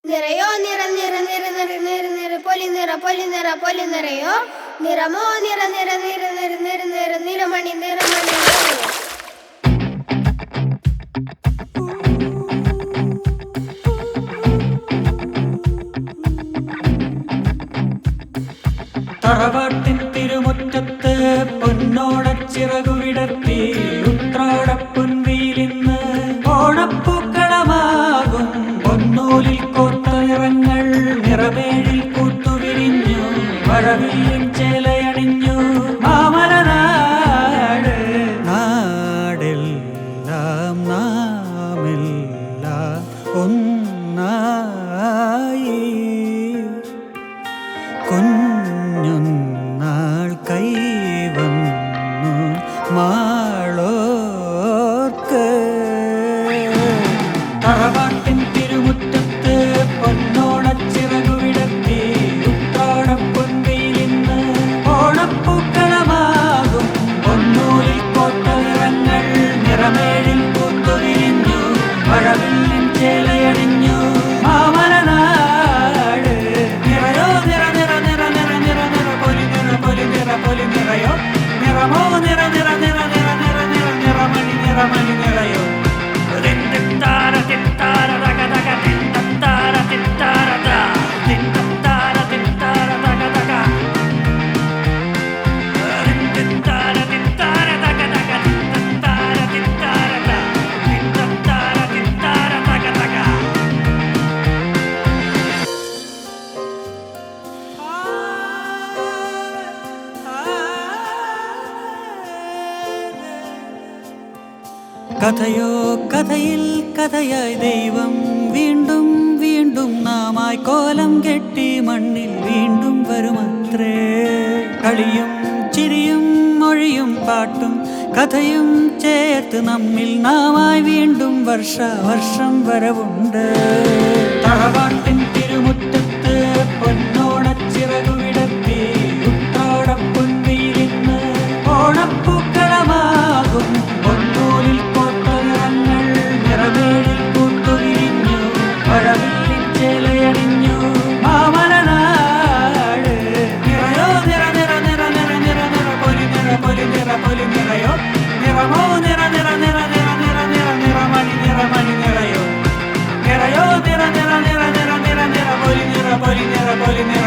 നിറയോ നിറ നിറ നിറ നിറ നിറ നിറ പൊലി നിറ പൊലി നിറ പൊലി നിറയോ നിറമോ നിറ നിറ നിറ നിറ നിറ നിറ നിറമണി നിറമണി നിറയോ. തറവാട്ടിൻ തിരുമുറ്റത്ത് പൊന്നോടച്ചിറകു വിടർത്തി ഉത്രാടപ്പൊൻവീലിന്ന് ഓണപ്പൂക്കളമാകും പൊന്നൂലിൽ കോർത്ത നിറങ്ങൾ നിറമേഴിൽ പൂത്തുവിരിഞ്ഞു മഴവില്ലിൻ ചേലയണിഞ്ഞു മാമലനാട്. നാടെല്ലാം നാമെല്ലാം ഒന്നായി കുഞ്ഞുനാൾ കൈവന്നു മാളോർക്ക്. തറവാട്ടിൻ തിരുമുറ്റത്ത് പൊന്നോണച്ചിറകു വിടർത്തി ഉത്രാടപ്പൊൻവീലിന്ന് ഓണപ്പൂക്കളമാകും പൊന്നൂലിൽ കോർത്ത നിറങ്ങൾ നിറമേഴിൽ പൂത്തുവിരിഞ്ഞു മഴവില്ലിൻ ചേലയണിഞ്ഞു മാമലനാട്. നിറയോ നിറ നിറ നിറ നിറ നിറ നിറ പൊലി നിറ പൊലി നിറ പൊലി നിറയോ നിറമോ നിറ നിറ നിറ നിറ നിറ നിറ നിറമണി നിറമണി നിറയോ. തിന്താര തിത്താര തക തക തിന്താര തിത്താര ത തിന്താര തിത്താര തക തക തിന്താര തിത്താര തക തക തിന്താര തിത്താര ത തിന്താര തിത്താര തക തക. കഥയോ കഥയിൽ കഥയായി ദൈവം വീണ്ടും വീണ്ടും നാമായി കോലം കെട്ടി മണ്ണിൽ വീണ്ടും വരുമത്രേ. കളിയും ചിരിയും മൊഴിയും പാട്ടും കഥയും ചേർത്ത് നമ്മിൽ നാമായി വീണ്ടും വർഷം വരവുണ്ട്. തറവാട്ടിൻ തിരുമുറ്റത്ത് പൊന്നോണച്ചിറകു വിടർത്തി ഉത്രാടപ്പൊൻവീലിന്ന് ഓണപ്പൂക്കളമാകും പൊന്നൂലിൽ കോർത്ത നിറങ്ങൾ നിറമേഴിൽ പൂത്തുവിരിഞ്ഞു മഴവില്ലിൻ ചേലയണിഞ്ഞു മാമലനാട്. നിറയോ നിറ നിറ നിറ നിറ നിറ നിറ പൊലി നിറ പൊലി നിറ പൊലി നിറയോ നിറമോ നിറ നിറ നിറ നിറ നിറ നിറ നിറമണി നിറമണി നിറയോ. നിറയോ നിറ നിറ നിറ നിറ നിറ നിറ പൊലി നിറ പൊലി നിറ പൊലി നിറ